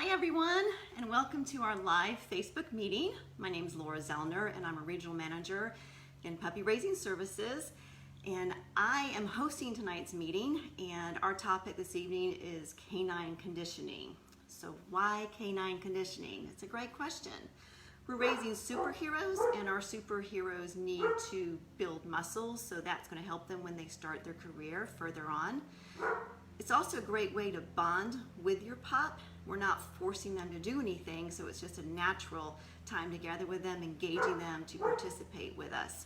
Hi everyone, and welcome to our live Facebook meeting. My name is Laura Zellner, and I'm a regional manager in puppy raising services. And I am hosting tonight's meeting, and our topic this evening is canine conditioning. So why canine conditioning? It's a great question. We're raising superheroes, and our superheroes need to build muscles, so that's going to help them when they start their career further on. It's also a great way to bond with your pup. We're not forcing them to do anything, so it's just a natural time together with them, engaging them to participate with us.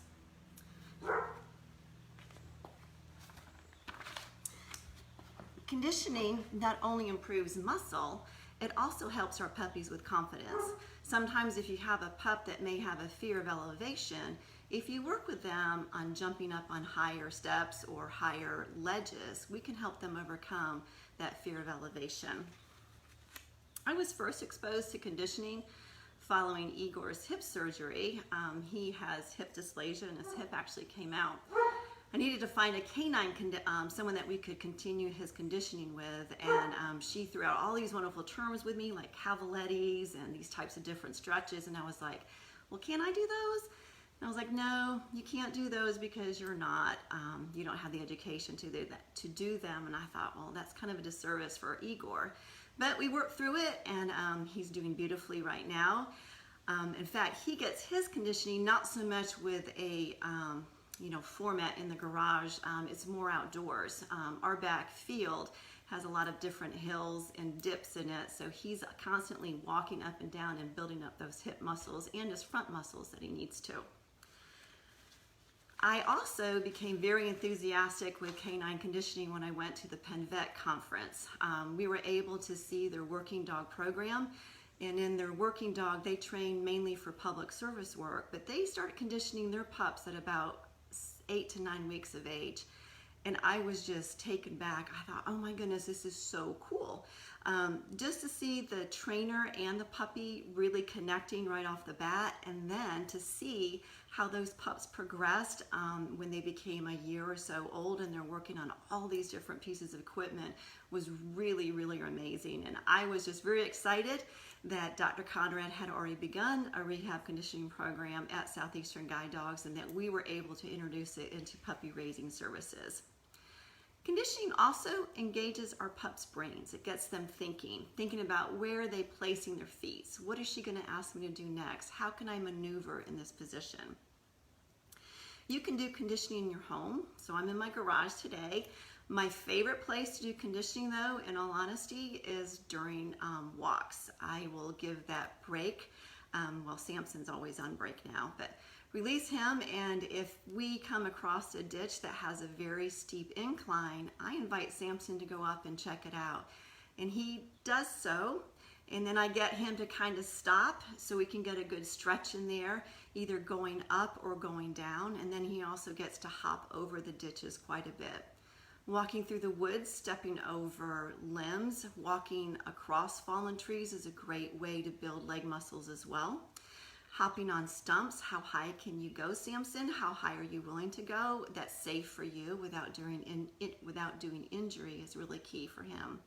Conditioning not only improves muscle, it also helps our puppies with confidence. Sometimes if you have a pup that may have a fear of elevation, if you work with them on jumping up on higher steps or higher ledges, we can help them overcome that fear of elevation. I was first exposed to conditioning following Igor's hip surgery. He has hip dysplasia and his hip actually came out. I needed to find a canine, someone that we could continue his conditioning with, and she threw out all these wonderful terms with me like cavalettis and these types of different stretches, and I was like, well, can I do those? And I was like, no, you can't do those because you're not, you don't have the education to do them, and I thought, well, that's kind of a disservice for Igor. But we worked through it, and he's doing beautifully right now. In fact, he gets his conditioning not so much with a format in the garage. It's more outdoors. Our back field has a lot of different hills and dips in it, so he's constantly walking up and down and building up those hip muscles and his front muscles that he needs to. I also became very enthusiastic with canine conditioning when I went to the Penn Vet conference. We were able to see their working dog program, and in their working dog they train mainly for public service work, but they started conditioning their pups at about 8 to 9 weeks of age, and I was just taken back. I thought, oh my goodness, this is so cool. Just to see the trainer and the puppy really connecting right off the bat, and then to see how those pups progressed when they became a year or so old and they're working on all these different pieces of equipment was really, really amazing. And I was just very excited that Dr. Conrad had already begun a rehab conditioning program at Southeastern Guide Dogs, and that we were able to introduce it into puppy raising services. Conditioning also engages our pups' brains. It gets them thinking about where are they placing their feet. So what is she going to ask me to do next? How can I maneuver in this position? You can do conditioning in your home. So I'm in my garage today. My favorite place to do conditioning, though, in all honesty, is during walks. I will give that break. Well, Samson's always on break now, but release him, and if we come across a ditch that has a very steep incline, I invite Samson to go up and check it out. And he does so, and then I get him to kind of stop so we can get a good stretch in there, either going up or going down, and then he also gets to hop over the ditches quite a bit. Walking through the woods, stepping over limbs, walking across fallen trees is a great way to build leg muscles as well. Hopping on stumps, how high can you go, Samson? How high are you willing to go? That's safe for you without doing injury is really key for him.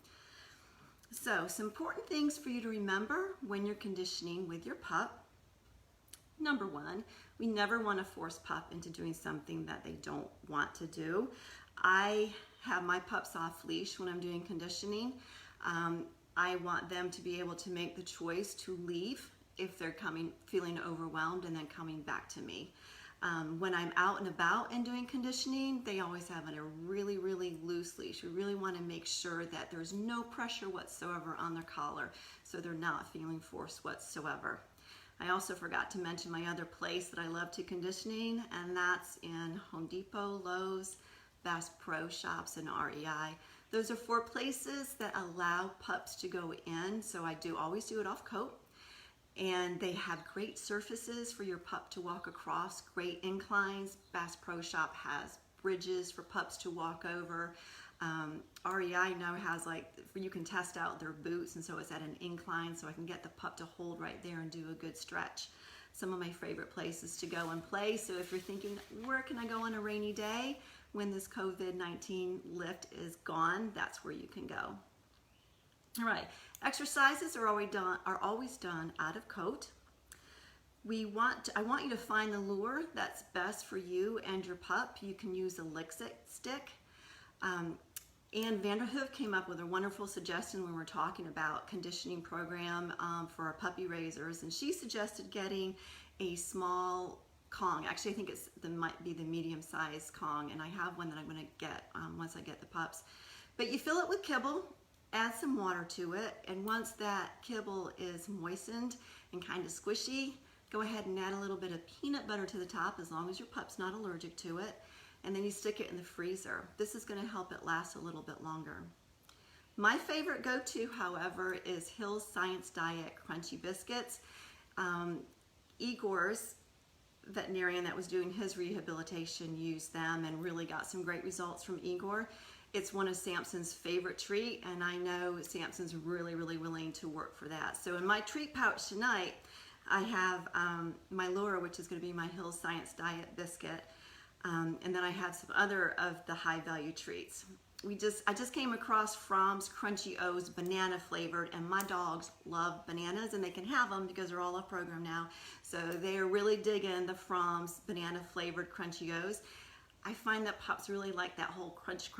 So, some important things for you to remember when you're conditioning with your pup. Number one, we never want to force pup into doing something that they don't want to do. I have my pups off leash when I'm doing conditioning. I want them to be able to make the choice to leave if they're feeling overwhelmed, and then coming back to me. When I'm out and about and doing conditioning, they always have a really, really loose leash. We really want to make sure that there's no pressure whatsoever on their collar, so they're not feeling forced whatsoever. I also forgot to mention my other place that I love to conditioning, and that's in Home Depot, Lowe's, Bass Pro Shops, and REI. Those are 4 places that allow pups to go in, so I always do it off coat. And they have great surfaces for your pup to walk across, great inclines. Bass Pro Shop has bridges for pups to walk over. REI now has you can test out their boots, and so it's at an incline, so I can get the pup to hold right there and do a good stretch. Some of my favorite places to go and play. So if you're thinking, where can I go on a rainy day when this COVID-19 lift is gone, that's where you can go. All right, exercises are always done out of coat. I want you to find the lure that's best for you and your pup. You can use a lick stick. Ann Vanderhoof came up with a wonderful suggestion when we were talking about conditioning program for our puppy raisers, and she suggested getting a small Kong. Actually, I think might be the medium-sized Kong, and I have one that I'm going to get once I get the pups. But you fill it with kibble, add some water to it, and once that kibble is moistened and kind of squishy, go ahead and add a little bit of peanut butter to the top, as long as your pup's not allergic to it, and then you stick it in the freezer. This is going to help it last a little bit longer. My favorite go-to, however, is Hill's Science Diet Crunchy Biscuits. Igor's veterinarian that was doing his rehabilitation used them and really got some great results from Igor. It's one of Samson's favorite treat, and I know Samson's really willing to work for that. So in my treat pouch tonight, I have my lure, which is going to be my Hill's Science Diet biscuit, and then I have some other of the high value treats. I just came across Fromm's Crunchy O's banana flavored, and my dogs love bananas, and they can have them because they're all off program now. So they are really digging the Fromm's banana flavored Crunchy O's. I find that pups really like that whole crunch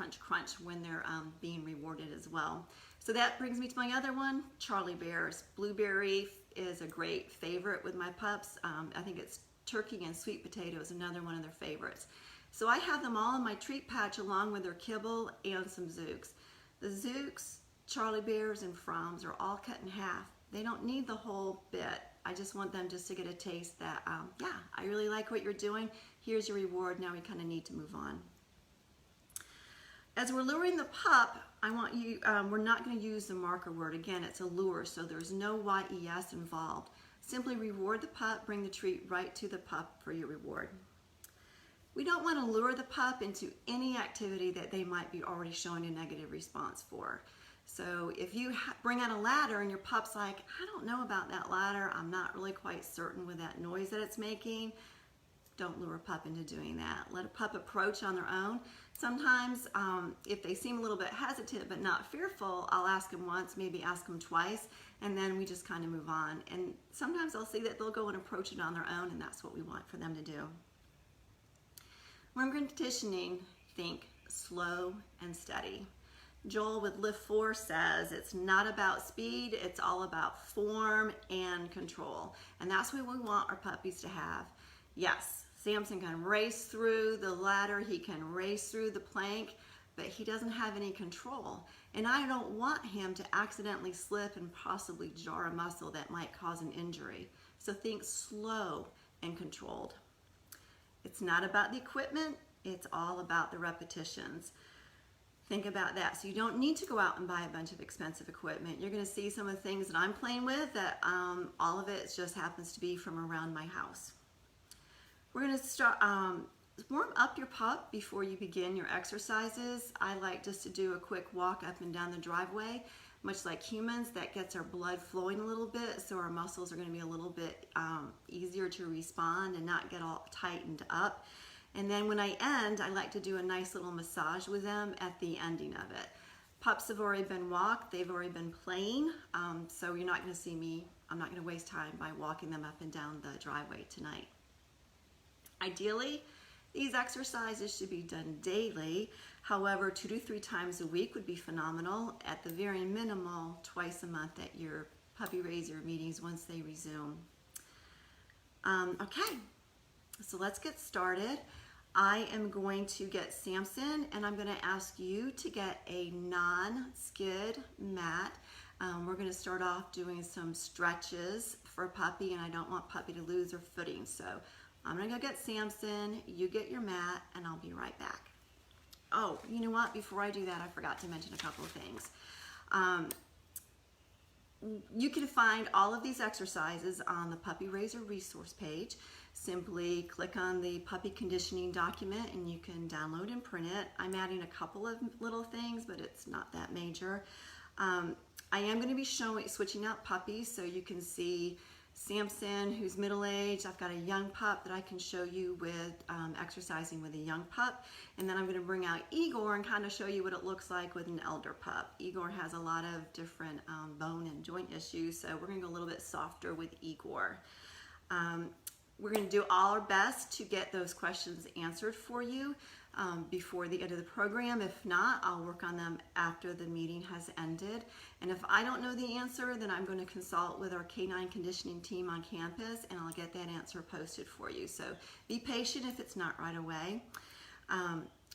when they're being rewarded as well. So that brings me to my other one, Charlie Bear's. Blueberry is a great favorite with my pups. I think it's turkey and sweet potato is another one of their favorites. So I have them all in my treat pouch along with their kibble and some Zooks. The Zooks, Charlie Bears, and Fromm's are all cut in half. They don't need the whole bit. I just want them just to get a taste that, yeah, I really like what you're doing. Here's your reward. Now we kind of need to move on. As we're luring the pup, I want you, we're not going to use the marker word. Again, it's a lure, so there's no YES involved. Simply reward the pup, bring the treat right to the pup for your reward. We don't want to lure the pup into any activity that they might be already showing a negative response for. So if you bring out a ladder and your pup's like, I don't know about that ladder, I'm not really quite certain with that noise that it's making, don't lure a pup into doing that. Let a pup approach on their own. Sometimes if they seem a little bit hesitant but not fearful, I'll ask them once, maybe ask them twice, and then we just kind of move on. And sometimes I'll see that they'll go and approach it on their own, and that's what we want for them to do. When conditioning, think slow and steady. Joel with Lift 4 says it's not about speed, it's all about form and control. And that's what we want our puppies to have. Yes, Samson can race through the ladder, he can race through the plank, but he doesn't have any control. And I don't want him to accidentally slip and possibly jar a muscle that might cause an injury. So think slow and controlled. It's not about the equipment, it's all about the repetitions. Think about that. So you don't need to go out and buy a bunch of expensive equipment. You're going to see some of the things that I'm playing with that all of it just happens to be from around my house. We're going to start, warm up your pup before you begin your exercises. I like just to do a quick walk up and down the driveway. Much like humans, that gets our blood flowing a little bit, so our muscles are going to be a little bit easier to respond and not get all tightened up. And then when I end, I like to do a nice little massage with them at the ending of it. Pups have already been walked, they've already been playing, so you're not going to see me, I'm not going to waste time by walking them up and down the driveway tonight. Ideally, these exercises should be done daily. However, 2 to 3 times a week would be phenomenal. At the very minimal, twice a month at your puppy raiser meetings once they resume. Okay, so let's get started. I am going to get Samson, and I'm going to ask you to get a non-skid mat. We're going to start off doing some stretches for Puppy, and I don't want Puppy to lose her footing. So I'm going to go get Samson, you get your mat, and I'll be right back. Oh, you know what? Before I do that, I forgot to mention a couple of things. You can find all of these exercises on the Puppy Raiser resource page. Simply click on the puppy conditioning document and you can download and print it. I'm adding a couple of little things, but it's not that major. I am going to be switching out puppies so you can see Samson, who's middle-aged. I've got a young pup that I can show you with exercising with a young pup. And then I'm going to bring out Igor and kind of show you what it looks like with an elder pup. Igor has a lot of different bone and joint issues, so we're going to go a little bit softer with Igor. We're going to do all our best to get those questions answered for you before the end of the program. If not, I'll work on them after the meeting has ended. And if I don't know the answer, then I'm going to consult with our Canine Conditioning team on campus, and I'll get that answer posted for you. So be patient if it's not right away.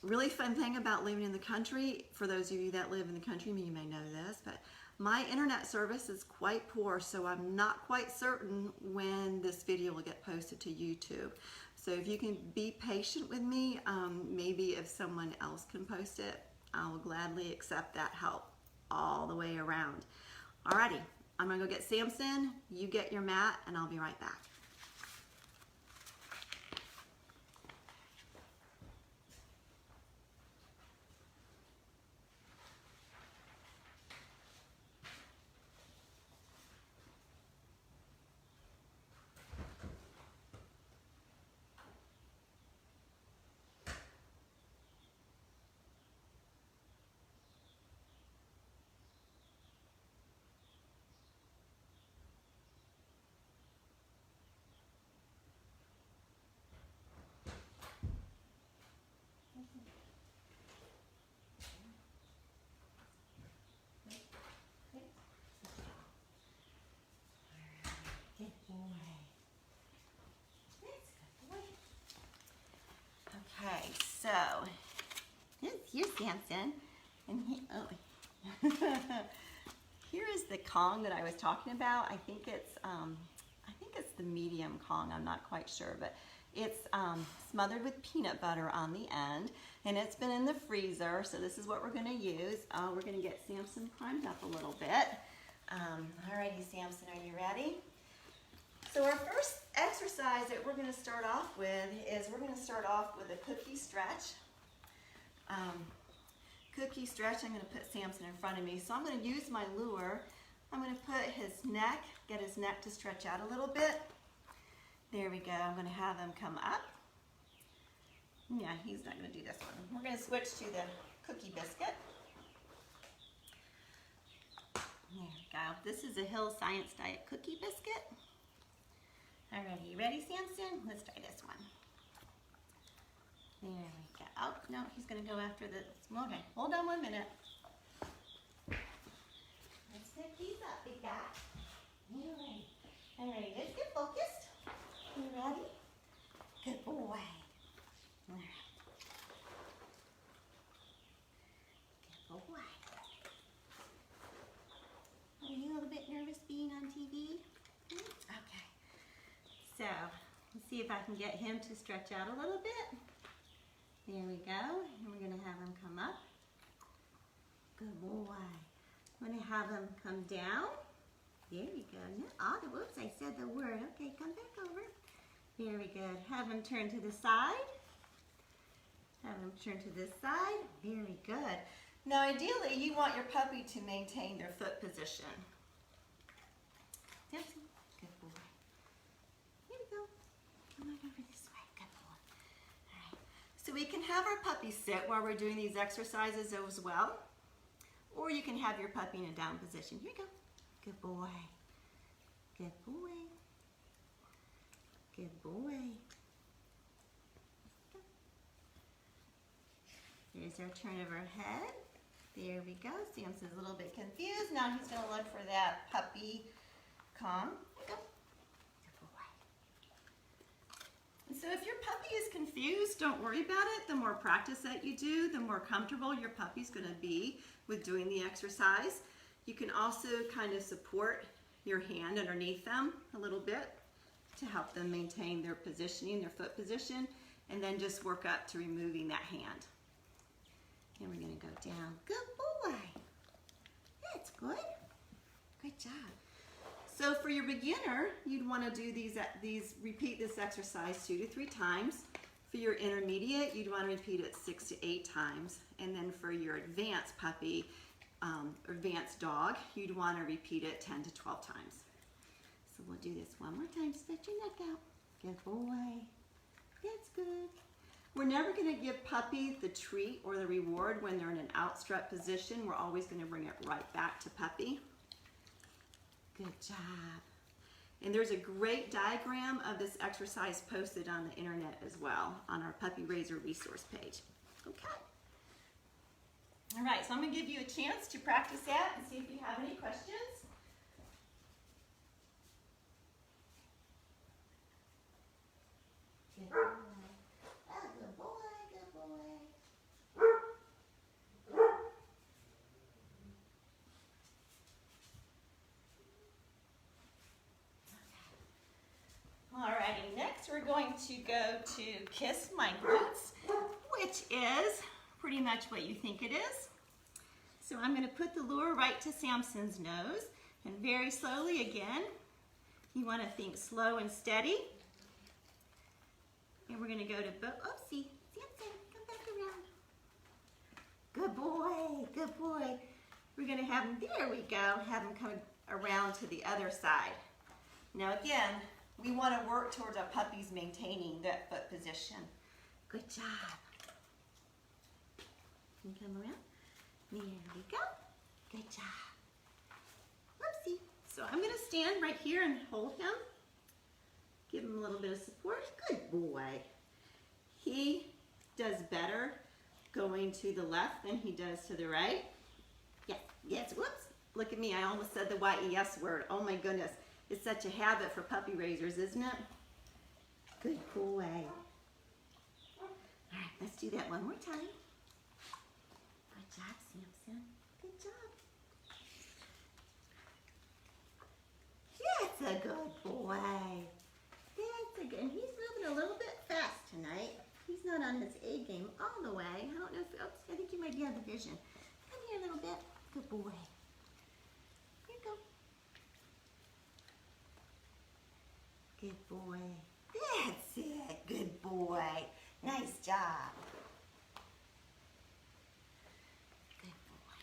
Really fun thing about living in the country, for those of you that live in the country, you may know this, but my internet service is quite poor, so I'm not quite certain when this video will get posted to YouTube. So if you can be patient with me, maybe if someone else can post it, I will gladly accept that help all the way around. Alrighty, I'm gonna go get Samson, you get your mat, and I'll be right back. Okay, so here's Samson, and here is the Kong that I was talking about. I think it's the medium Kong. I'm not quite sure, but it's smothered with peanut butter on the end, and it's been in the freezer. So this is what we're going to use. We're going to get Samson primed up a little bit. Alrighty, Samson, are you ready? So our first exercise that we're going to start off with is we're going to start off with a cookie stretch. Cookie stretch, I'm going to put Samson in front of me. So I'm going to use my lure. I'm going to put his neck, get his neck to stretch out a little bit. There we go. I'm going to have him come up. Yeah, he's not going to do this one. We're going to switch to the cookie biscuit. There we go. This is a Hill Science Diet cookie biscuit. Alright, you ready, Samson? Let's try this one. There we go. Oh, no, he's going to go after this. Okay, hold on 1 minute. Let's pick these up, big guy. Alright. Alright, let's get focused. You ready? Good boy. Alright. Good boy. Are you a little bit nervous being on TV? Okay. So, let's see if I can get him to stretch out a little bit. There we go. And we're going to have him come up. Good boy. I'm going to have him come down. There we go. Oh, whoops, I said the word. Okay, come back over. Very good. Have him turn to the side. Have him turn to this side. Very good. Now, ideally, you want your puppy to maintain their foot position. Good boy. Come on over this way. Good boy. All right. So we can have our puppy sit while we're doing these exercises as well. Or you can have your puppy in a down position. Here you go. Good boy. Good boy. Good boy. There's our turn of our head. There we go. Samson's a little bit confused. Now he's going to look for that puppy Kong. Here you go. So if your puppy is confused, don't worry about it. The more practice that you do, the more comfortable your puppy's going to be with doing the exercise. You can also kind of support your hand underneath them a little bit to help them maintain their positioning, their foot position, and then just work up to removing that hand. And we're going to go down. Good boy. That's good. Good job. So for your beginner, you'd want to do repeat this exercise 2 to 3 times. For your intermediate, you'd want to repeat it 6 to 8 times. And then for your advanced puppy, or advanced dog, you'd want to repeat it 10 to 12 times. So So we'll do this one more time. Stretch your neck out. Good boy. That's good. We're never going to give puppy the treat or the reward when they're in an outstretched position. We're always going to bring it right back to puppy. Good job. And there's a great diagram of this exercise posted on the internet as well on our Puppy Raiser resource page. Okay. All right, so I'm going to give you a chance to practice that and see if you have any questions. Good boy. Oh, good boy, good boy. Alrighty, next we're going to go to Kiss My Glutes, which is pretty much what you think it is. So I'm going to put the lure right to Samson's nose, and very slowly again, you want to think slow and steady. And we're going to go to oopsie, Samson, come back around. Good boy, good boy. We're going to have him, there we go, have him come around to the other side. Now again, we want to work towards our puppies maintaining that foot position. Good job. Can you come around? There we go. Good job. Whoopsie. So I'm going to stand right here and hold him. Give him a little bit of support. Good boy. He does better going to the left than he does to the right. Yes, yes, whoops. Look at me, I almost said the Y-E-S word. Oh my goodness. It's such a habit for puppy raisers, isn't it? Good boy. All right, let's do that one more time. Good job, Samson. Good job. That's a good boy. That's a good, and he's moving a little bit fast tonight. He's not on his A game all the way. I don't know if, oops, I think you might be out of vision. Come here a little bit. Good boy. Here you go. Good boy. That's it. Good boy. Nice job. Good boy.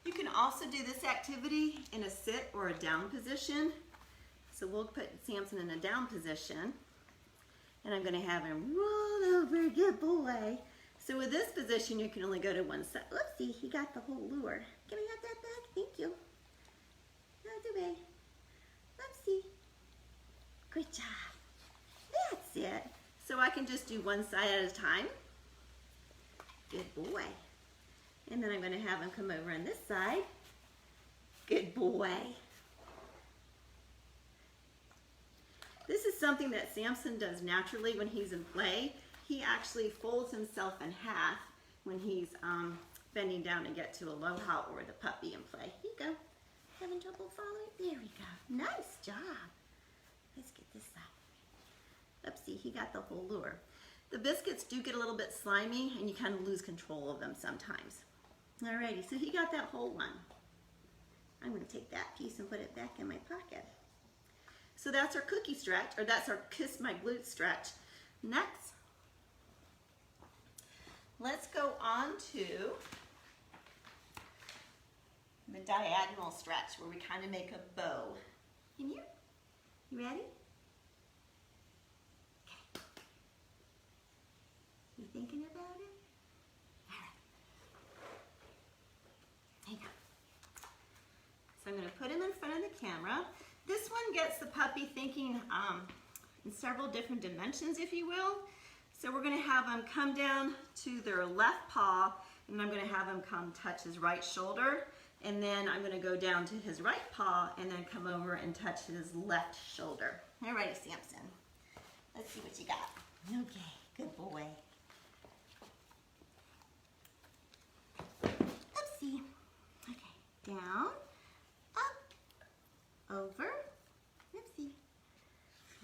You can also do this activity in a sit or a down position. So we'll put Samson in a down position. And I'm going to have him roll over. Good boy. So with this position, you can only go to one side. Oopsie, he got the whole lure. Can I have that back? Thank you. That's okay. Oopsie. Good job. That's it. So I can just do one side at a time. Good boy. And then I'm going to have him come over on this side. Good boy. This is something that Samson does naturally when he's in play. He actually folds himself in half when he's bending down to get to a low halt or the puppy in play. Here you go. Having trouble following? There we go. Nice job. Let's get this side. Oopsie, he got the whole lure. The biscuits do get a little bit slimy and you kind of lose control of them sometimes. Alrighty, so he got that whole one. I'm going to take that piece and put it back in my pocket. So that's our cookie stretch, or that's our Kiss My Glutes stretch. Next, let's go on to the diagonal stretch where we kind of make a bow. Can you? You ready? Okay. You thinking about it? All right. Hang on. So I'm going to put him in front of the camera. This one gets the puppy thinking in several different dimensions, if you will. So we're going to have them come down to their left paw, and I'm going to have him come touch his right shoulder, and then I'm going to go down to his right paw, and then come over and touch his left shoulder. Alrighty, Samson. Let's see what you got. Okay, good boy. Oopsie. Okay, down. Over, oopsie,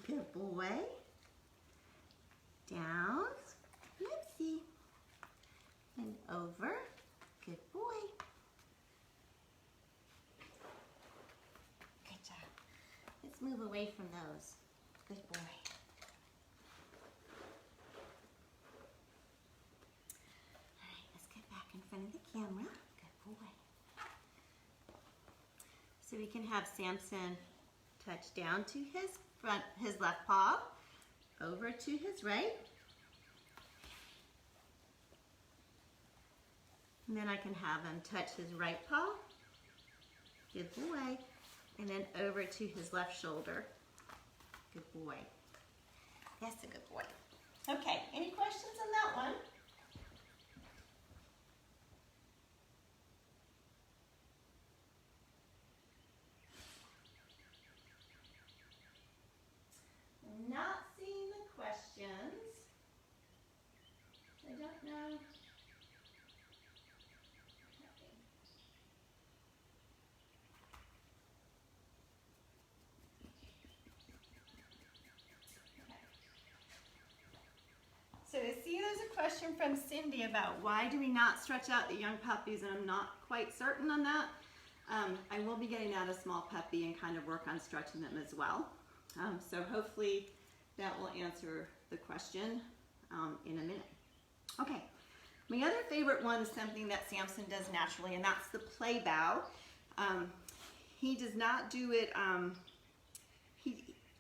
good boy, down, oopsie, and over, good boy. Good job. Let's move away from those. Good boy. All right, let's get back in front of the camera. Good boy. So we can have Samson touch down to his left paw, over to his right. And then I can have him touch his right paw, good boy, and then over to his left shoulder. Good boy. That's a good boy. Okay, any questions on that one? Not seeing the questions. I don't know. So I see there's a question from Cindy about why do we not stretch out the young puppies, and I'm not quite certain on that. I will be getting out a small puppy and kind of work on stretching them as well. So hopefully that will answer the question in a minute. Okay, my other favorite one is something that Samson does naturally, and that's the play bow. He does not do it,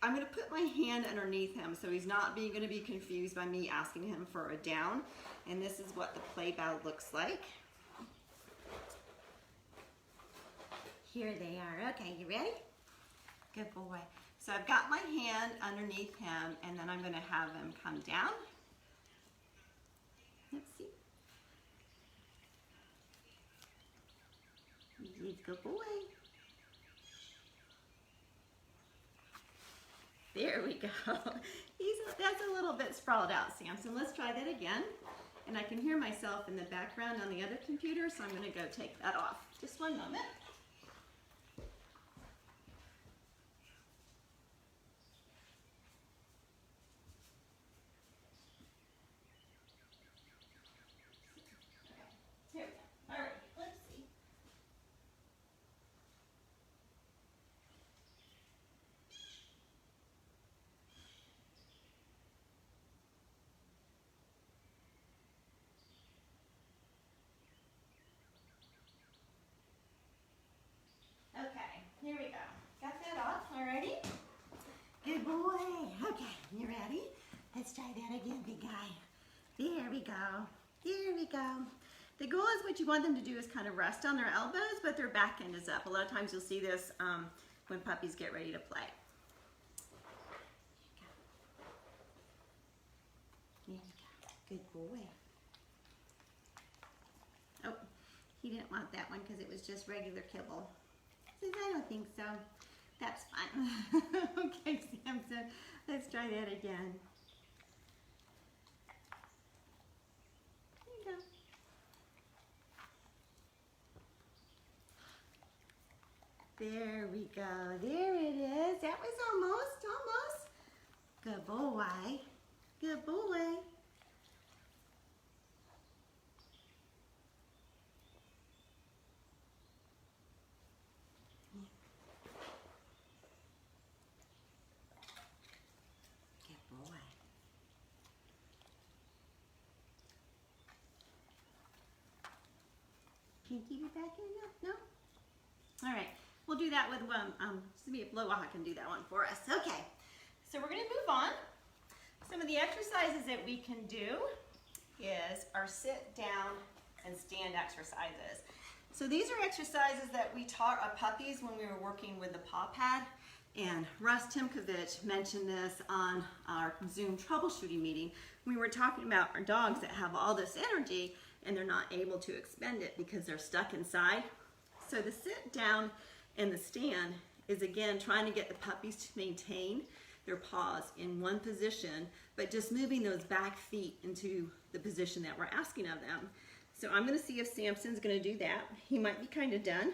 I'm going to put my hand underneath him so he's not going to be confused by me asking him for a down. And this is what the play bow looks like. Here they are. Okay, you ready? Good boy. So I've got my hand underneath him, and then I'm going to have him come down. Let's see. He's a good boy. There we go. That's a little bit sprawled out, Samson. Let's try that again. And I can hear myself in the background on the other computer, so I'm going to go take that off. Just one moment. Here we go. All right, let's see. Okay, here we go. Got that off already? Good boy. Okay, you ready? Let's try that again, big guy. There we go. There we go. The goal is what you want them to do is kind of rest on their elbows, but their back end is up. A lot of times you'll see this when puppies get ready to play. There we go. Good boy. Oh, he didn't want that one because it was just regular kibble. Says, I don't think so. That's fine. Okay, Samson, let's try that again. There you go. There we go. There it is. That was almost. Good boy. Good boy. Can you keep it back in now? No? All right, we'll do that with see if Loaha can do that one for us. Okay, so we're gonna move on. Some of the exercises that we can do is our sit down and stand exercises. So these are exercises that we taught our puppies when we were working with the paw pad, and Russ Timkovich mentioned this on our Zoom troubleshooting meeting. We were talking about our dogs that have all this energy and they're not able to expend it because they're stuck inside. So the sit down and the stand is again trying to get the puppies to maintain their paws in one position, but just moving those back feet into the position that we're asking of them. So I'm gonna see if Samson's gonna do that. He might be kind of done,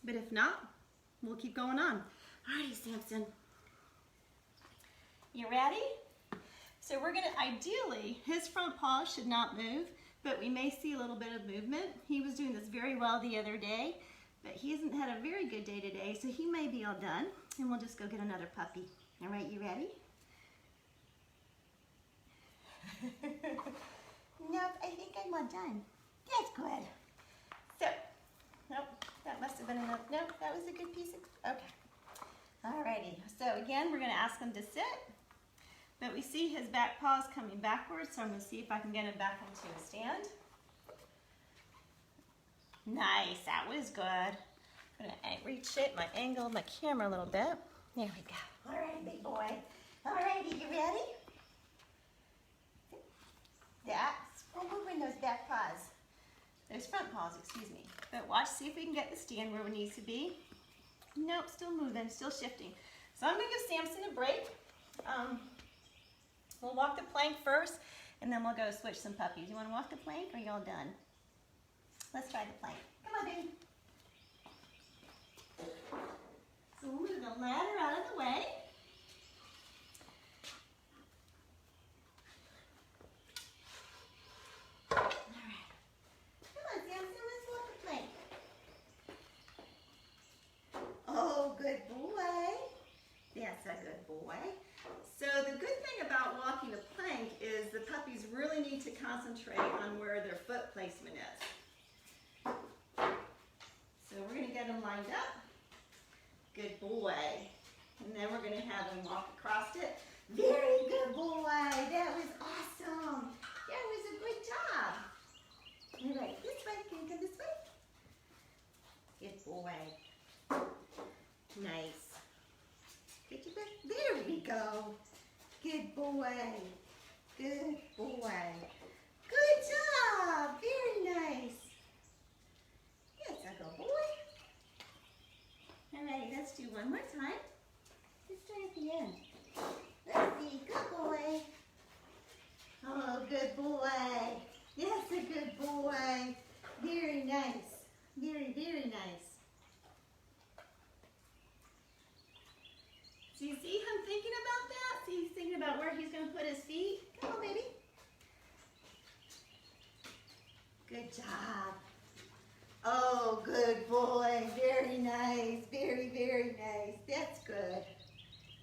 but if not, we'll keep going on. Alrighty, Samson. You ready? So we're gonna, ideally, his front paw should not move, but we may see a little bit of movement. He was doing this very well the other day, but he hasn't had a very good day today, so he may be all done, and we'll just go get another puppy. All right, you ready? Nope, I think I'm all done. That's good. So, nope, that must have been enough. No, that was a good piece of, okay. Alrighty, so again, we're gonna ask him to sit, but we see his back paws coming backwards, so I'm gonna see if I can get him back into a stand. Nice, that was good. I'm gonna reshape my angle of my camera a little bit. There we go. All right, big boy. All righty, you ready? That's, we're moving those back paws. Those front paws, excuse me. But watch, see if we can get the stand where it needs to be. Nope, still moving, still shifting. So I'm gonna give Samson a break. We'll walk the plank first, and then we'll go switch some puppies. You wanna walk the plank, or are you all done? Let's try the plank. Come on, baby. So we'll move the ladder out of the way. All right. Come on, Samson, let's walk the plank. Oh, good boy. That's a good boy. So the good thing about walking a plank is the puppies really need to concentrate on where their foot placement is. So we're going to get them lined up. Good boy. And then we're going to have them walk across it. Very good boy. That was awesome. That was a good job. All right, this way. Can you come this way? Good boy. Nice. Get your back. There we go. Good boy. Good boy. Good job. Very nice. Yes, a good boy. All right, let's do one more time. Let's try at the end. Let's see. Good boy. Oh, good boy. Yes, a good boy. Very nice. Very, very nice. So you see him thinking about that? See, he's thinking about where he's going to put his feet. Come on, baby. Good job. Oh, good boy. Very nice. Very, very nice. That's good.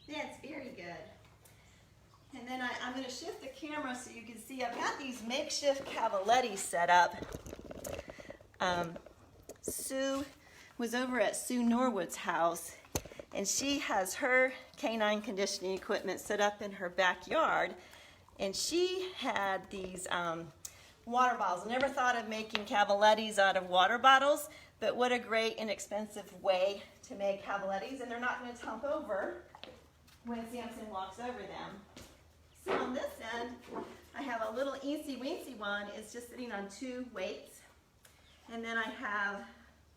That's very good. And then I'm going to shift the camera so you can see I've got these makeshift cavalettis set up. Sue was over at Sue Norwood's house, and she has her canine conditioning equipment set up in her backyard, and she had these water bottles. I never thought of making cavalettis out of water bottles, but what a great inexpensive way to make cavalettis, and they're not going to tump over when Samson walks over them. So on this end, I have a little eensy weensy one. It's just sitting on 2 weights, and then I have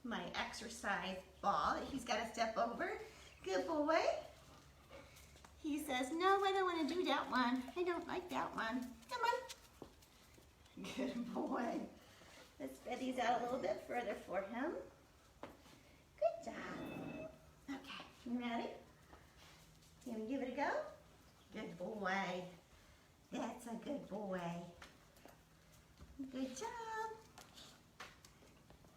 my exercise ball that he's got to step over. Good boy. He says, no, I don't want to do that one. I don't like that one. Come on. Good boy. Let's spread these out a little bit further for him. Good job. Okay, you ready? Can we give it a go? Good boy. That's a good boy. Good job.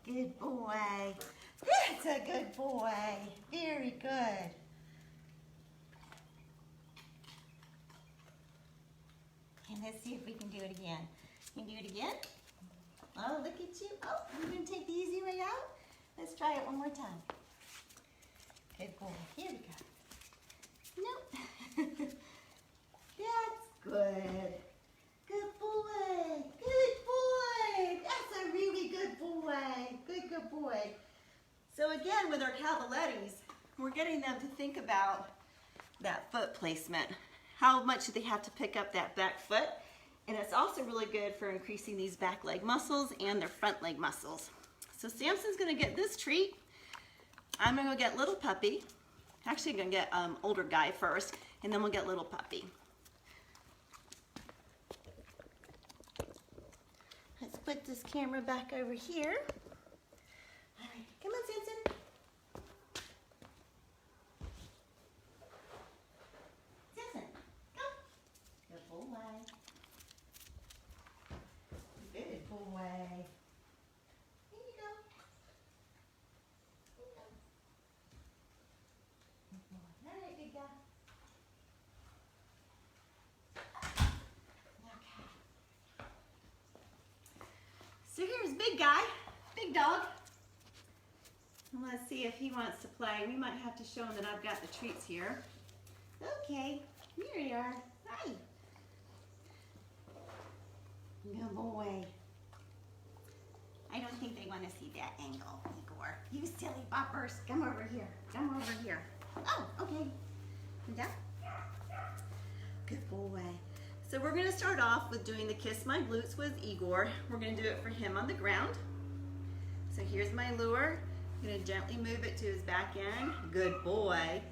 Good boy. That's a good boy. Very good. And let's see if we can do it again. Can you do it again? Oh, look at you. Oh, you're going to take the easy way out? Let's try it one more time. Good boy. Here we go. Nope. That's good. Good boy. Good boy. That's a really good boy. Good boy. So again, with our cavalettis, we're getting them to think about that foot placement. How much do they have to pick up that back foot? And it's also really good for increasing these back leg muscles and their front leg muscles. So Samson's gonna get this treat. I'm gonna go get little puppy. Actually, I'm gonna get older guy first, and then we'll get little puppy. Let's put this camera back over here. All right, come on, Samson. Samson, come. Good boy. Good boy. Here you go. Here you go. Good boy. All right, big guy. Okay. So here's big guy, big dog. And let's see if he wants to play. We might have to show him that I've got the treats here. Okay, here you are. Hi. Good boy. I don't think they want to see that angle, Igor. You silly boppers. Come over here. Come over here. Oh, okay. Down. Good boy. So we're going to start off with doing the Kiss My Glutes with Igor. We're going to do it for him on the ground. So here's my lure. I'm going to gently move it to his back end. Good boy.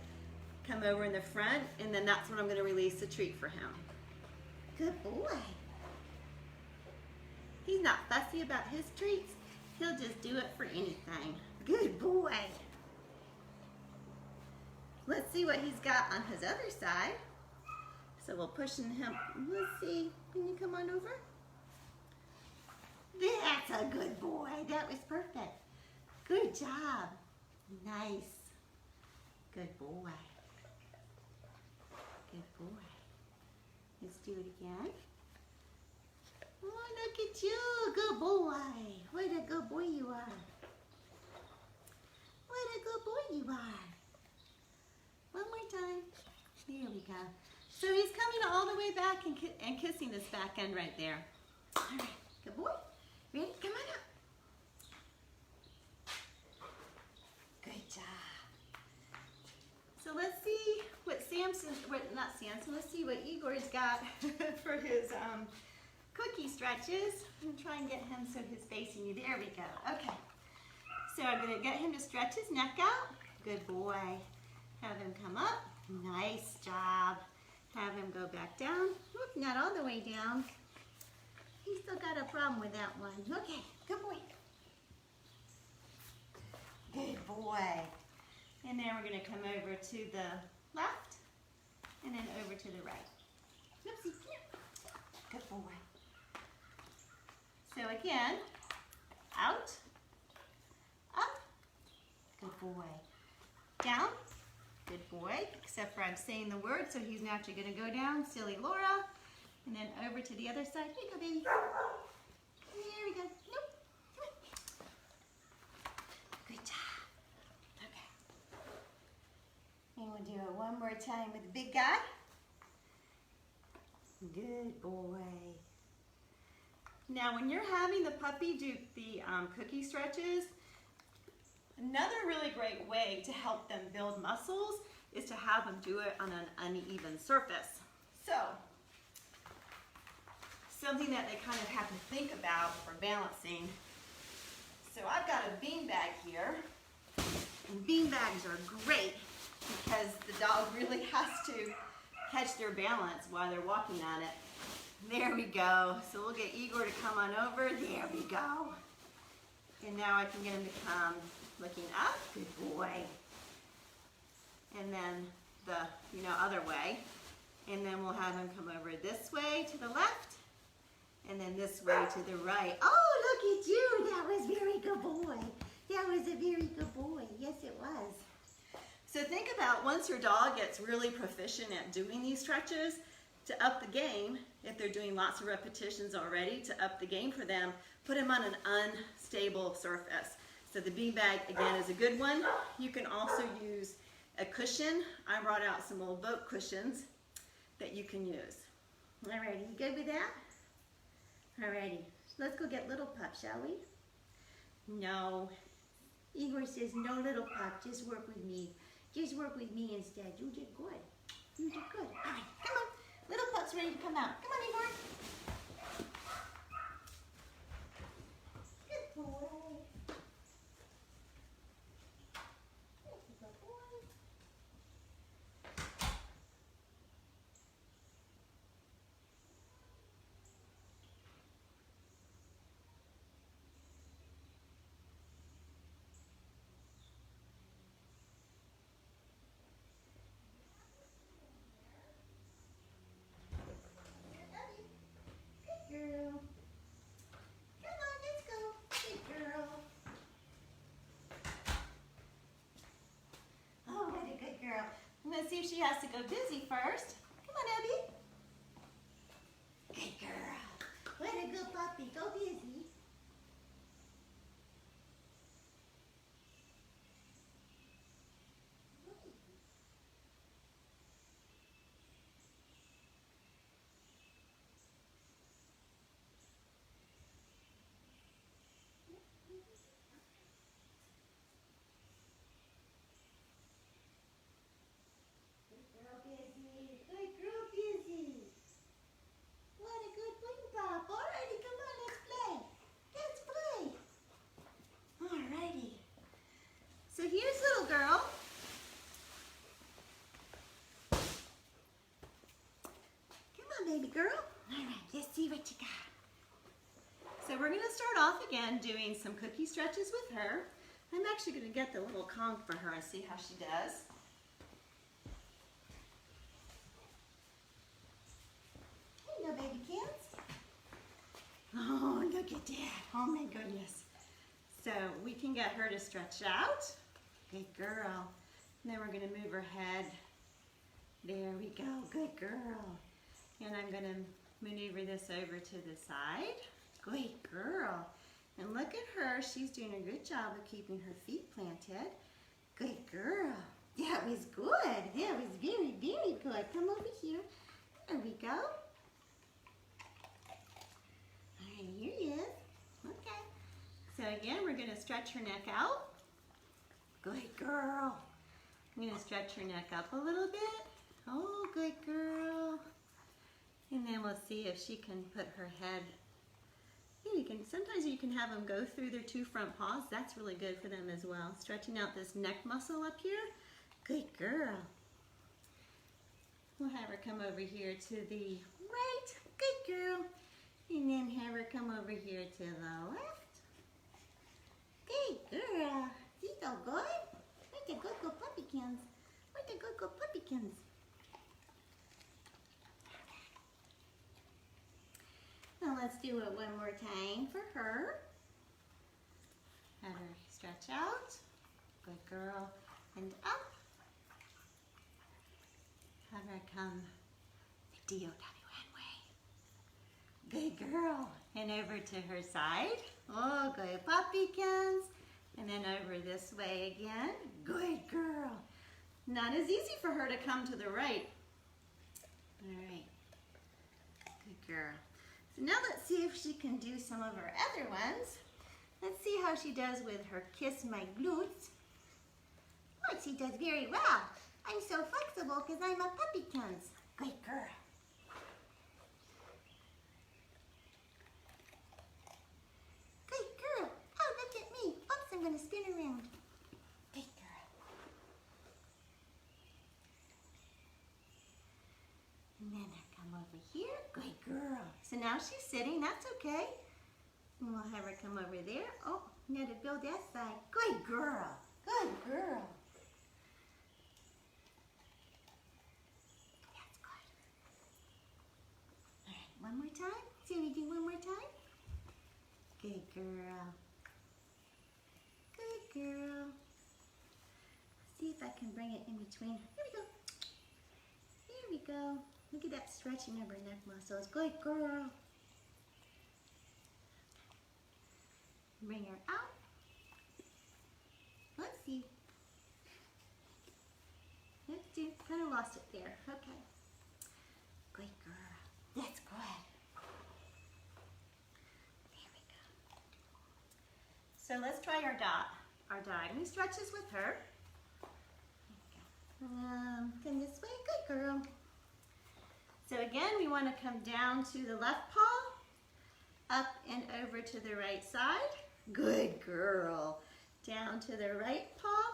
Come over in the front, and then that's when I'm going to release the treat for him. Good boy. He's not fussy about his treats. He'll just do it for anything. Good boy. Let's see what he's got on his other side. So we'll push him. Let's see. Can you come on over? That's a good boy. That was perfect. Good job. Nice. Good boy. Good boy. Let's do it again. Oh, look at you. Good boy. What a good boy you are. What a good boy you are. One more time. There we go. So he's coming all the way back and kissing this back end right there. All right. Good boy. Ready? Come on up. Good job. So let's see what let's see what Igor's got for his cookie stretches. I'm going to try and get him so he's facing you. There we go. Okay. So I'm going to get him to stretch his neck out. Good boy. Have him come up. Nice job. Have him go back down. Oop, not all the way down. He's still got a problem with that one. Okay. Good boy. Good boy. And then we're going to come over to the left and then over to the right. Oopsie. Good boy. So again, out, up, good boy. Down, good boy, except for I'm saying the word, so he's naturally going to go down. Silly Laura. And then over to the other side. Here you go, baby. There we go. Nope. Good job. Okay. And we'll do it one more time with the big guy. Good boy. Now, when you're having the puppy do the cookie stretches, another really great way to help them build muscles is to have them do it on an uneven surface. So, something that they kind of have to think about for balancing. So I've got a beanbag here, and beanbags are great because the dog really has to catch their balance while they're walking on it. There we go. So we'll get Igor to come on over. There we go. And now I can get him to come looking up. Good boy. And then the, other way. And then we'll have him come over this way to the left. And then this way to the right. Oh, look at you. That was very good boy. That was a very good boy. Yes, it was. So think about once your dog gets really proficient at doing these stretches, to up the game, if they're doing lots of repetitions already, to up the game for them, put them on an unstable surface. So the beanbag, again, is a good one. You can also use a cushion. I brought out some old boat cushions that you can use. Alrighty, you good with that? Alrighty, let's go get Little Pup, shall we? No. Igor says, no, Little Pup, just work with me. Just work with me instead. You did good. You did good. All right, come on. Little Pup's ready to come out. Come on, Igor. Good boy. That's a good boy. Girl. Come on, let's go. Good girl. Oh, what a good girl. Let's see if she has to go busy first. Come on, Abby. Good girl. What a good puppy. Go busy. Good girl. All right, let's see what you got. So we're gonna start off again doing some cookie stretches with her. I'm actually gonna get the little conch for her and see how she does. Hello, baby kids. Oh, look at that. Oh my goodness. So we can get her to stretch out. Good girl. And then we're gonna move her head. There we go, good girl. And I'm gonna maneuver this over to the side. Good girl. And look at her, she's doing a good job of keeping her feet planted. Good girl. That was good. That was very, very good. Come over here. There we go. All right, here he is. Okay. So again, we're gonna stretch her neck out. Good girl. I'm gonna stretch her neck up a little bit. Oh, good girl. And then we'll see if she can put her head. Sometimes you can have them go through their two front paws. That's really good for them as well. Stretching out this neck muscle up here. Good girl. We'll have her come over here to the right. Good girl. And then have her come over here to the left. Good girl. She's so good. Where's the good puppykins? Where's the good puppykins? Now let's do it one more time for her. Have her stretch out. Good girl. And up. Have her come the DOWN way. Good girl. And over to her side. Oh, good puppykins. And then over this way again. Good girl. Not as easy for her to come to the right. All right. Good girl. So now let's see if she can do some of her other ones. Let's see how she does with her kiss my glutes. Oh, she does very well. I'm so flexible because I'm a puppykins. Good girl. Good girl. Oh, look at me. Oops, I'm going to spin around. Good girl. And then I come over here. Good girl. So now she's sitting. That's okay. And we'll have her come over there. Oh, now to build that side. Good girl. Good girl. That's good. All right, one more time. See we do one more time. Good girl. Good girl. See if I can bring it in between. Here we go. Here we go. Look at that stretching of her neck muscles. Good girl. Bring her out. Let's see. Let's do. Kind of lost it there. Okay. Good girl. That's good. There we go. So let's try our diagonal stretches with her. Come this way. Good girl. So again, we want to come down to the left paw, up and over to the right side. Good girl. Down to the right paw,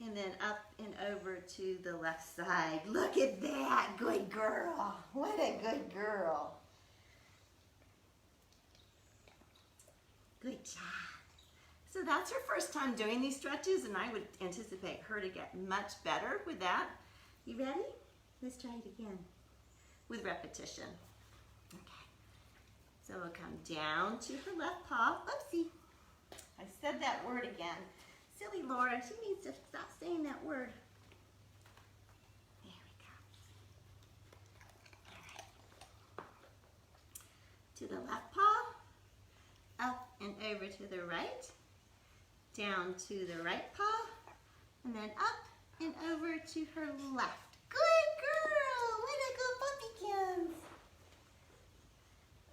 and then up and over to the left side. Look at that. Good girl. What a good girl. Good job. So that's her first time doing these stretches, and I would anticipate her to get much better with that. You ready? Let's try it again. With repetition. Okay. So we'll come down to her left paw. Oopsie. I said that word again. Silly Laura, she needs to stop saying that word. There we go. All right. To the left paw, up and over to the right, down to the right paw, and then up and over to her left. Good girl! Way to go, puppykins!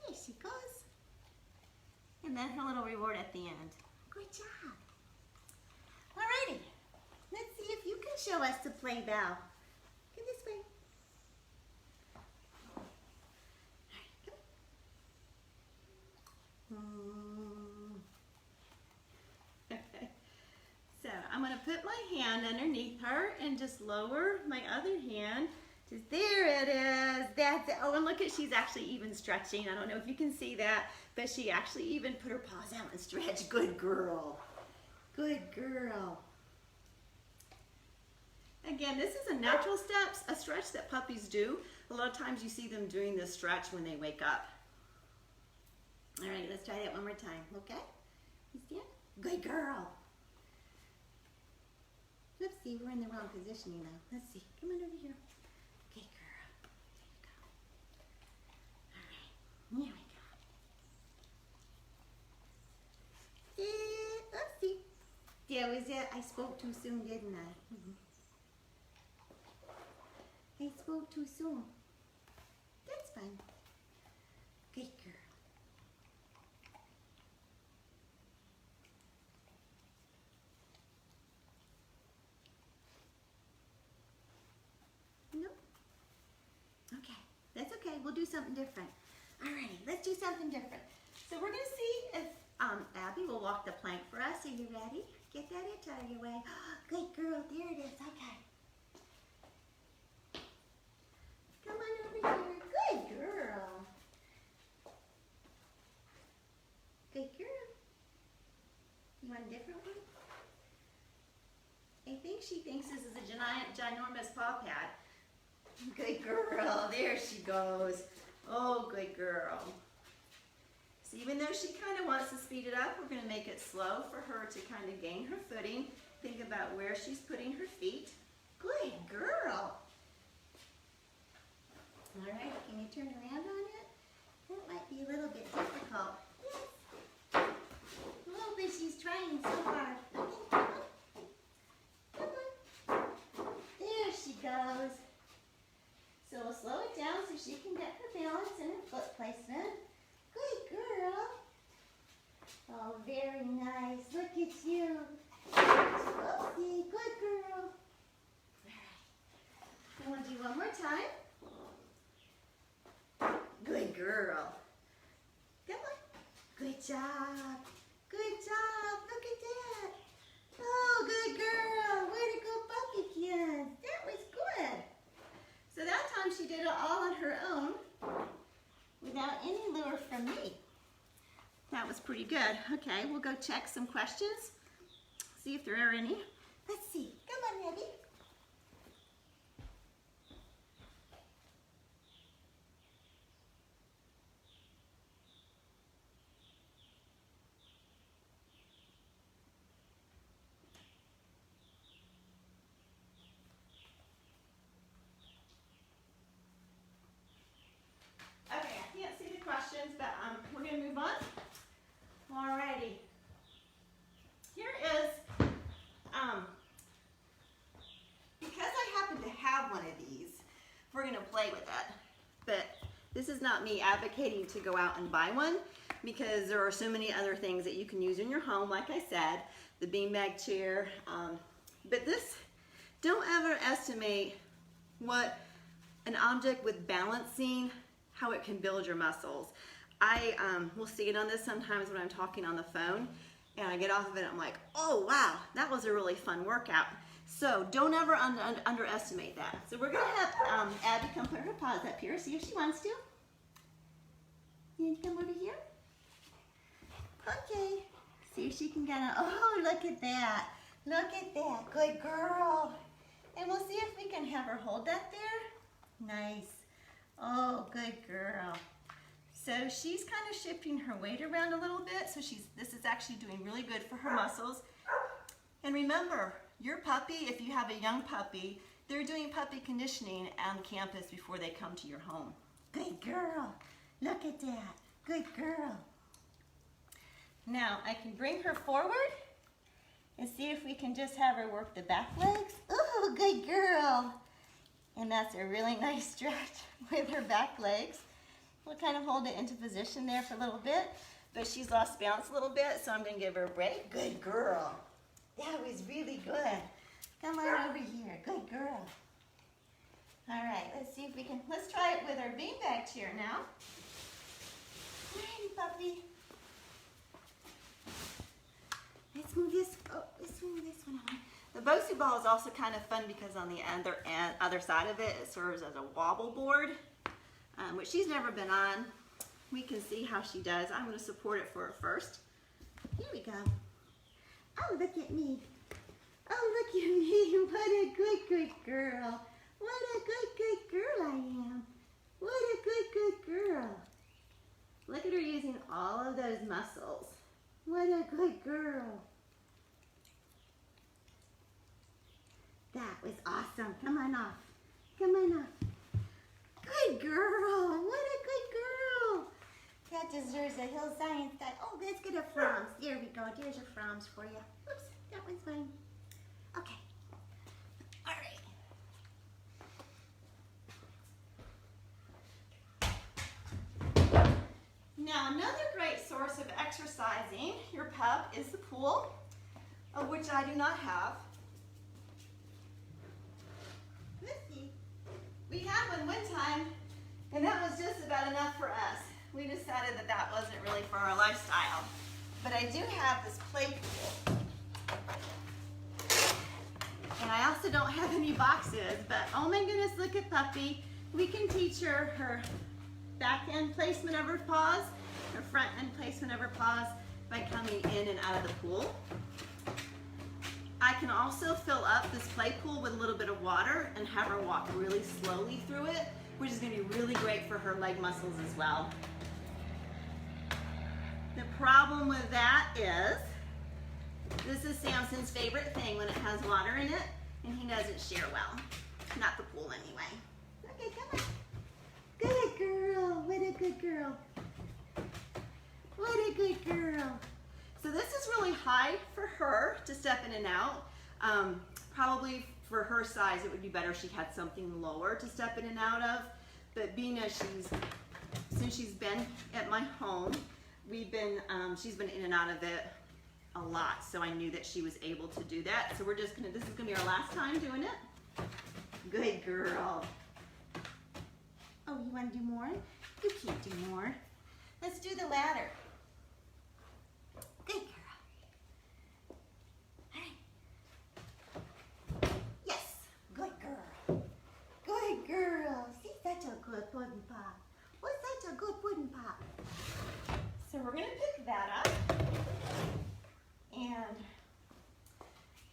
There she goes. And then her little reward at the end. Good job. Alrighty. Let's see if you can show us the play bow. Go this way. Okay. So I'm going to put my hand underneath her and just lower my other hand Just there it is. That's it. Oh, and look at, she's actually even stretching. I don't know if you can see that, but she actually even put her paws out and stretched. Good girl. Good girl. Again, this is a natural steps, a stretch that puppies do. A lot of times you see them doing this stretch when they wake up. All right, let's try that one more time, okay? You stand? Good girl. Oopsie, we're in the wrong positioning now. Let's see. Come on over here. Good girl. There you go. All right, here we go. Oopsie. That was it. I spoke too soon, didn't I? I spoke too soon. That's fine. Good girl. Nope. Okay, that's okay. We'll do something different. Alrighty, let's do something different. So we're gonna see if Abby will walk the plank for us. Are you ready? Get that itch out of your way. Good girl, there it is. Okay. Come on over here. Good girl. Good girl. You want a different one? I think she thinks this is a ginormous paw pad. Good girl. There she goes. Oh, good girl. So even though she kind of wants to speed it up, we're going to make it slow for her to kind of gain her footing. Think about where she's putting her feet. Good girl. All right, can you turn around on it? That might be a little bit difficult. Yes. Oh, but she's trying so hard. Okay, come on. There she goes. So we'll slow it down so she can get her balance and her foot placement. Good girl. Oh, very nice. Look at you. Oopsie, good girl. All right. And we'll do one more time. Good girl. Come on. Good job. Good job. Look at that. Oh, good girl. Way to go, Puppykins. That was good. So that time she did it all on her own without any lure from me. That was pretty good. Okay, we'll go check some questions. See if there are any. Let's see. Come on, Abby. We're going to move on. Alrighty. Here is, because I happen to have one of these, we're going to play with it. But this is not me advocating to go out and buy one, because there are so many other things that you can use in your home, like I said, the beanbag chair. But this, don't ever estimate what an object with balancing, how it can build your muscles. I will see it on this sometimes when I'm talking on the phone, and I get off of it and I'm like, oh wow, that was a really fun workout. So don't ever underestimate that. So we're going to have Abby come put her paws up here, see if she wants to. You need to come over here? Okay. See if she can get a, oh, look at that. Look at that. Good girl. And we'll see if we can have her hold that there. Nice. Oh, good girl. So she's kind of shifting her weight around a little bit. So this is actually doing really good for her muscles. And remember, your puppy, if you have a young puppy, they're doing puppy conditioning on campus before they come to your home. Good girl. Look at that. Good girl. Now I can bring her forward and see if we can just have her work the back legs. Ooh, good girl. And that's a really nice stretch with her back legs. We'll kind of hold it into position there for a little bit, but she's lost balance a little bit, so I'm going to give her a break. Good girl. That was really good. Come on over here. Good girl. All right, let's see if we can, let's try it with our beanbag chair now. Alrighty, puppy. Let's move this, let's move this one on. The Bosu ball is also kind of fun because on the other side of it, it serves as a wobble board, which she's never been on. We can see how she does. I'm going to support it for her first. Here we go. Oh, look at me. Oh, look at me. What a good girl. What a good girl I am. What a good girl. Look at her using all of those muscles. What a good girl. That was awesome. Come on off. Come on off. Good girl. What a good girl. That deserves a Hill Science die. Oh, let's get a Froms. There we go. There's your Froms for you. Oops, that one's mine. Okay. All right. Now, another great source of exercising your pup is the pool, of which I do not have. Let's see. We had one time, and that was just about enough for us. We decided that that wasn't really for our lifestyle. But I do have this play pool. And I also don't have any boxes, but oh my goodness, look at Puppy. We can teach her her back end placement of her paws, her front end placement of her paws by coming in and out of the pool. I can also fill up this play pool with a little bit of water and have her walk really slowly through it, which is going to be really great for her leg muscles as well. The problem with that is, this is Samson's favorite thing when it has water in it, and he doesn't share well. Not the pool anyway. Okay, come on. Good girl. What a good girl. What a good girl. So this is really high for her to step in and out. Probably for her size, it would be better if she had something lower to step in and out of. But being as since she's been at my home, she's been in and out of it a lot. So I knew that she was able to do that. So this is gonna be our last time doing it. Good girl. Oh, you wanna do more? You can't do more. Let's do the ladder. Good girl. All right. Yes, good girl. Good girl. See, such a good pudding pop. What's such a good pudding pop? So we're gonna pick that up. And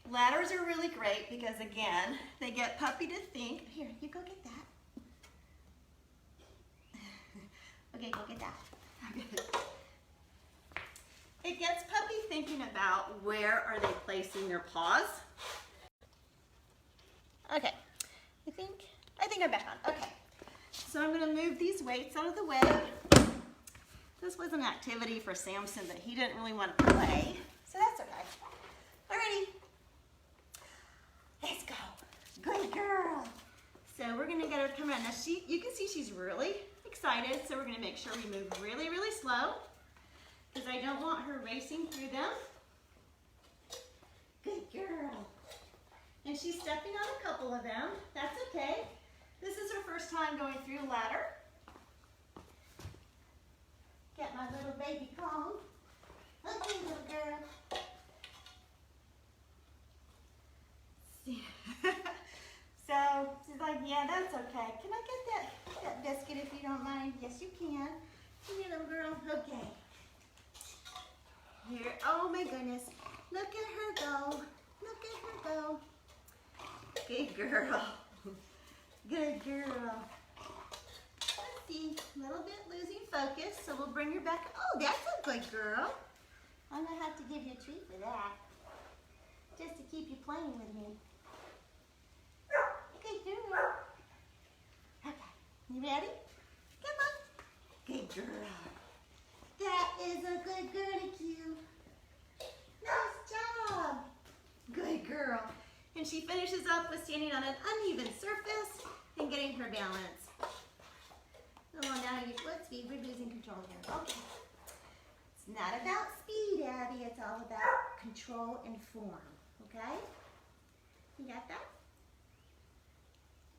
ladders are really great because again, they get Puppy to think. Here, you go get that. Okay, go get that. Okay. It gets Puppy thinking about where are they placing their paws. Okay, I think I'm back on. Okay, so I'm gonna move these weights out of the way. This was an activity for Samson that he didn't really want to play, so that's okay. Alrighty, let's go. Good girl. So we're gonna get her to come around. Now you can see she's really excited, so we're gonna make sure we move really, really slow because I don't want her racing through them. Good girl. And she's stepping on a couple of them. That's okay. This is her first time going through a ladder. Get my little baby comb. Okay, little girl. So she's like, yeah, that's okay. Can I get that biscuit if you don't mind? Yes, you can. Here, little girl. Okay. Here. Oh my goodness. Look at her go. Look at her go. Good girl. Good girl. Let's see. A little bit losing focus, so we'll bring her back. Oh, that's a good girl. I'm going to have to give you a treat for that. Just to keep you playing with me. Good girl. Okay. You ready? Come on. Good girl. That is a good girl-icue. Nice job. Good girl. And she finishes up with standing on an uneven surface and getting her balance. Oh, now what speed? We're losing control here. Okay. It's not about speed, Abby. It's all about control and form. Okay? You got that?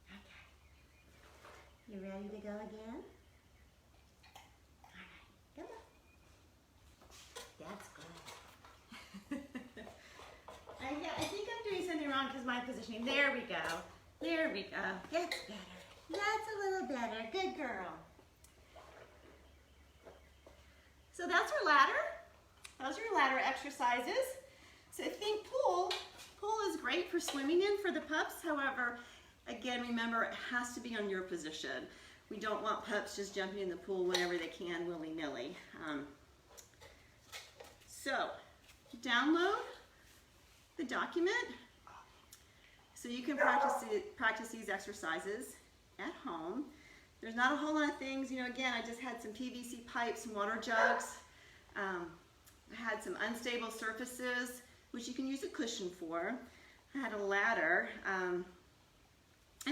Okay. You ready to go again? All right. Come on. That's good. I think I'm doing something wrong wrong because my positioning. There we go. There we go. That's better. That's a little better. Good girl. So that's our ladder. Those are your ladder exercises. So think pool. Pool is great for swimming in for the pups. However, again, remember it has to be on your position. We don't want pups just jumping in the pool whenever they can, willy-nilly. So download the document so you can practice these exercises at home. There's not a whole lot of things, you know, again, I just had some PVC pipes and water jugs. I had some unstable surfaces, which you can use a cushion for. I had a ladder and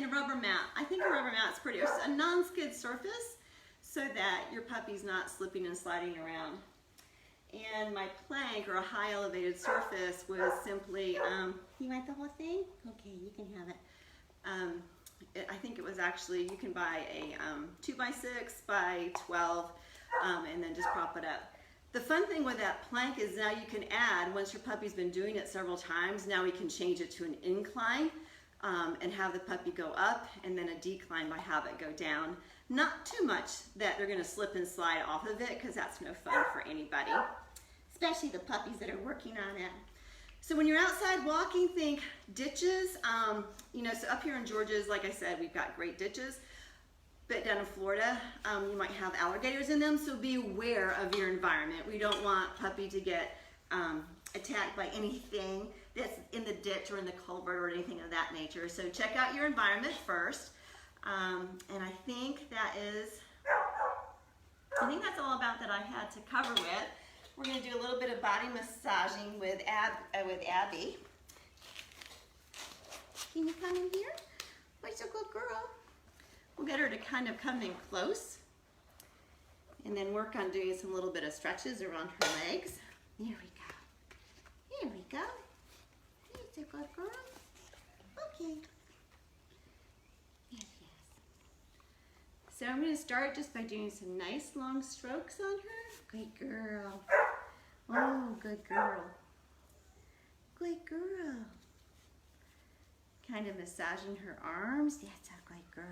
a rubber mat. I think a rubber mat's pretty, a non-skid surface so that your puppy's not slipping and sliding around. And my plank, or a high elevated surface, was simply, you want the whole thing? Okay, you can have it. I think it was actually, you can buy a 2x6 by 12 and then just prop it up. The fun thing with that plank is now you can add, once your puppy's been doing it several times, now we can change it to an incline and have the puppy go up, and then a decline by have it go down. Not too much that they're gonna slip and slide off of it, because that's no fun for anybody, especially the puppies that are working on it. So when you're outside walking, think ditches. You know, so up here in Georgia, like I said, we've got great ditches. But down in Florida, you might have alligators in them, so be aware of your environment. We don't want puppy to get attacked by anything that's in the ditch or in the culvert or anything of that nature. So check out your environment first. And I think that's all about that I had to cover with. We're going to do a little bit of body massaging with Abby. Can you come in here? Where's a good girl? We'll get her to kind of come in close and then work on doing some little bit of stretches around her legs. There we go. There we go. Here's a good girl. Okay. Yes, yes. So I'm going to start just by doing some nice long strokes on her. Good girl. Oh, good girl. Good girl. Kind of massaging her arms. That's a good girl.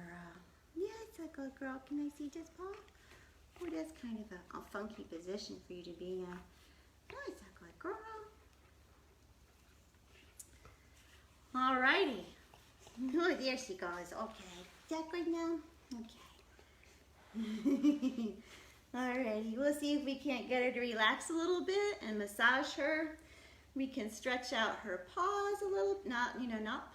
That's a good girl. Can I see this paw? Oh, that's kind of a funky position for you to be in. That's a good girl. Alrighty. Oh, there she goes. Okay. Is that good now? Okay. Alrighty. We'll see if we can't get her to relax a little bit and massage her. We can stretch out her paws a little, not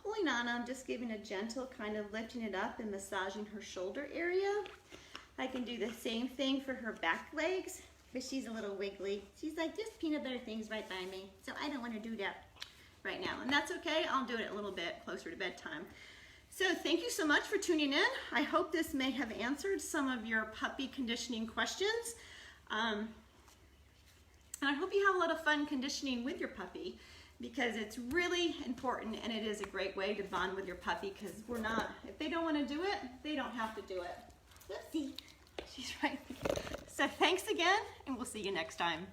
pulling on them, just giving a gentle kind of lifting it up and massaging her shoulder area. I can do the same thing for her back legs, but she's a little wiggly. She's like, there's peanut butter things right by me, so I don't want to do that right now. And that's okay, I'll do it a little bit closer to bedtime. So thank you so much for tuning in. I hope this may have answered some of your puppy conditioning questions. And I hope you have a lot of fun conditioning with your puppy, because it's really important, and it is a great way to bond with your puppy, because if they don't want to do it, they don't have to do it. Oopsie, she's right. So thanks again, and we'll see you next time.